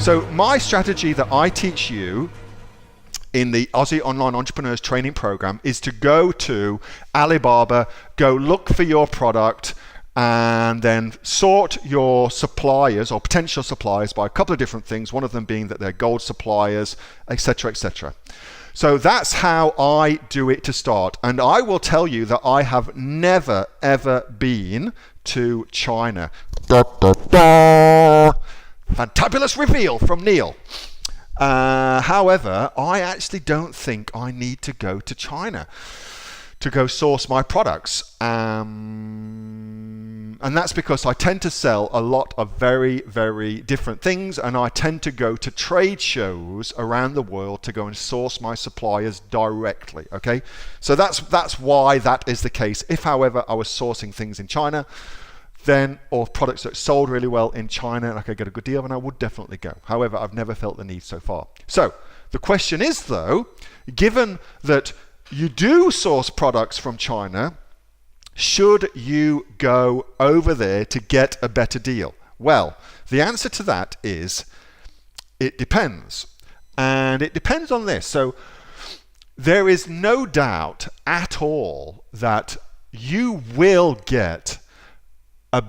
So my strategy that I teach you in the Aussie Online Entrepreneurs Training Program is to go to Alibaba, go look for your product, and then sort your suppliers or potential suppliers by a couple of different things, one of them being that they're gold suppliers, etc., etc. So that's how I do it to start. And I will tell you that I have never, ever been to China. Fantabulous reveal from Neil. However, I actually don't think I need to go to China to go source my products. And that's because I tend to sell a lot of very, very different things, and I tend to go to trade shows around the world to go and source my suppliers directly, okay? So that's why that is the case. If, however, I was sourcing things in China, then, or products that sold really well in China and I could get a good deal, then I would definitely go. However, I've never felt the need so far. So the question is, though, given that you do source products from China, should you go over there to get a better deal? Well, the answer to that is it depends. And it depends on this. So there is no doubt at all that you will get a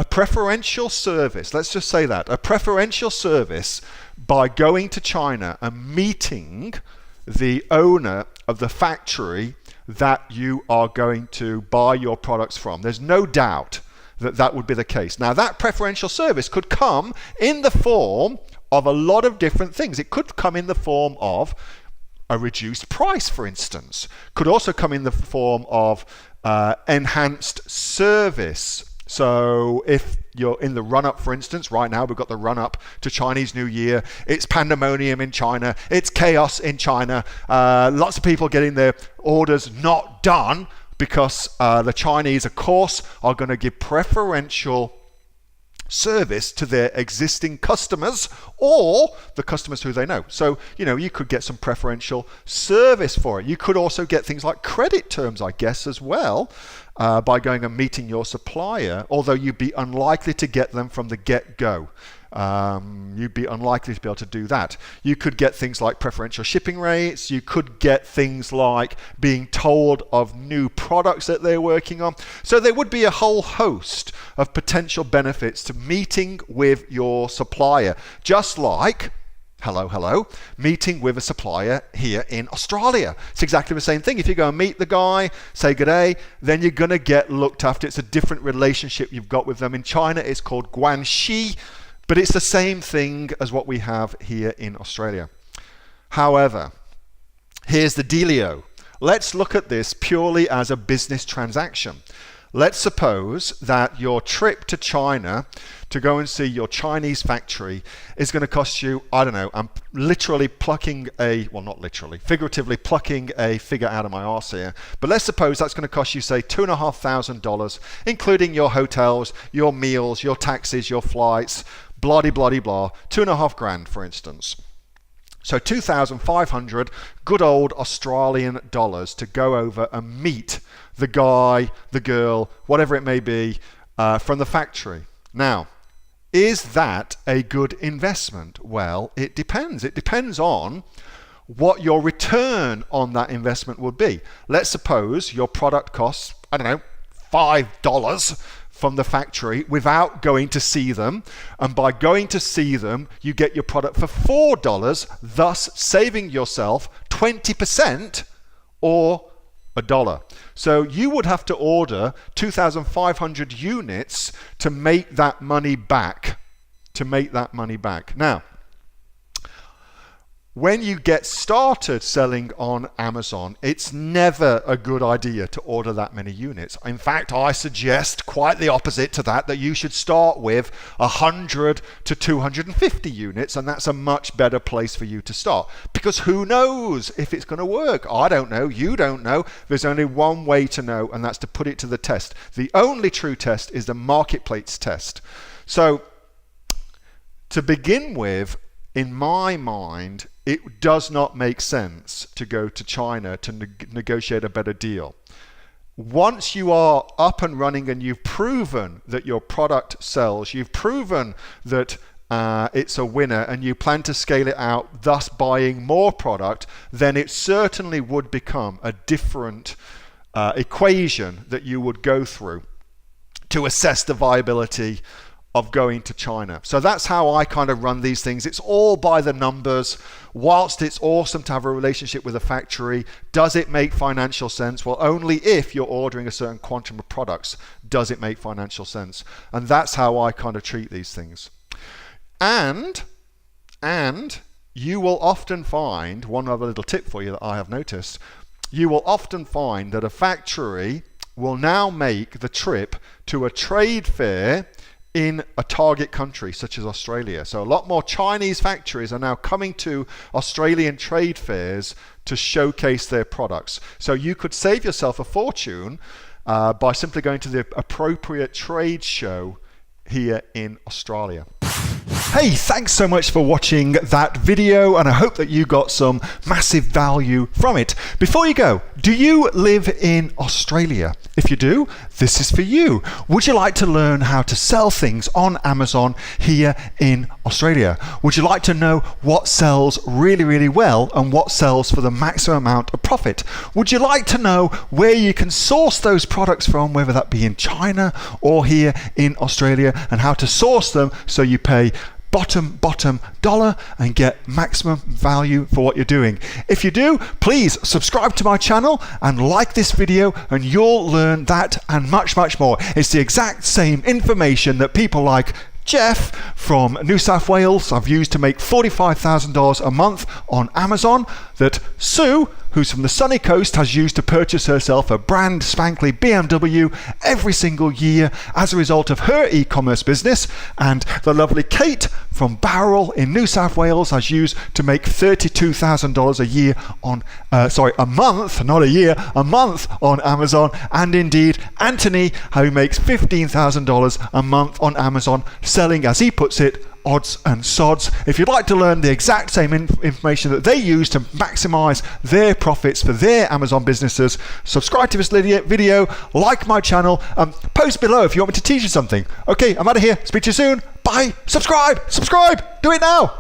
preferential service, let's just say that, a preferential service by going to China and meeting the owner of the factory that you are going to buy your products from. There's no doubt that that would be the case. Now, that preferential service could come in the form of a lot of different things. It could come in the form of a reduced price, for instance. Could also come in the form of enhanced service. So if you're in the run-up, for instance, right now we've got the run-up to Chinese New Year. It's pandemonium in China. It's chaos in China. Lots of people getting their orders not done because the Chinese, of course, are going to give preferential service to their existing customers or the customers who they know. So, you could get some preferential service for it. You could also get things like credit terms, I guess, as well, by going and meeting your supplier, although you'd be unlikely to get them from the get-go. You'd be unlikely to be able to do that. You could get things like preferential shipping rates. You could get things like being told of new products that they're working on. So there would be a whole host of potential benefits to meeting with your supplier, just like meeting with a supplier here in Australia. It's exactly the same thing. If you go and meet the guy, say good day, then you're going to get looked after. It's a different relationship you've got with them. In China, it's called guanxi, but it's the same thing as what we have here in Australia. However, here's the dealio. Let's look at this purely as a business transaction. Let's suppose that your trip to China to go and see your Chinese factory is going to cost you, I don't know, I'm literally figuratively plucking a figure out of my arse here. But let's suppose that's going to cost you, say, $2,500, including your hotels, your meals, your taxis, your flights, blah, blah, blah, blah, $2,500, for instance. So 2,500 good old Australian dollars to go over and meet the guy, the girl, whatever it may be, from the factory. Now, is that a good investment? Well, it depends. It depends on what your return on that investment would be. Let's suppose your product costs, I don't know, $5 from the factory without going to see them, and by going to see them you get your product for $4, thus saving yourself 20% or $1. So you would have to order 2,500 units to make that money back. Now, when you get started selling on Amazon, it's never a good idea to order that many units. In fact, I suggest quite the opposite to that you should start with 100 to 250 units, and that's a much better place for you to start. Because who knows if it's going to work? I don't know. You don't know. There's only one way to know, and that's to put it to the test. The only true test is the marketplace test. So, to begin with, in my mind, it does not make sense to go to China to negotiate a better deal. Once you are up and running and you've proven that your product sells, you've proven that it's a winner and you plan to scale it out, thus buying more product, then it certainly would become a different equation that you would go through to assess the viability of going to China. So that's how I kind of run these things. It's all by the numbers. Whilst it's awesome to have a relationship with a factory, does it make financial sense? Well, only if you're ordering a certain quantum of products does it make financial sense. And that's how I kind of treat these things. And you will often find, one other little tip for you that I have noticed, you will often find that a factory will now make the trip to a trade fair in a target country such as Australia. So a lot more Chinese factories are now coming to Australian trade fairs to showcase their products. So you could save yourself a fortune by simply going to the appropriate trade show here in Australia. Hey, thanks so much for watching that video, and I hope that you got some massive value from it. Before you go, do you live in Australia? If you do, this is for you. Would you like to learn how to sell things on Amazon here in Australia? Would you like to know what sells really, really well and what sells for the maximum amount of profit? Would you like to know where you can source those products from, whether that be in China or here in Australia, and how to source them so you pay bottom dollar and get maximum value for what you're doing? If you do, please subscribe to my channel and like this video, and you'll learn that and much more. It's the exact same information that people like Jeff from New South Wales have used to make $45,000 a month on Amazon, that Sue, who's from the sunny coast, has used to purchase herself a brand spankly BMW every single year as a result of her e-commerce business, and the lovely Kate from Bowral in New South Wales has used to make $32,000 a year on, a month, not a year, a month on Amazon, and indeed Anthony, who makes $15,000 a month on Amazon, selling, as he puts it, odds and sods. If you'd like to learn the exact same information that they use to maximize their profits for their Amazon businesses, subscribe to this video, like my channel, post below if you want me to teach you something. Okay, I'm out of here. Speak to you soon. Bye. Subscribe. Do it now.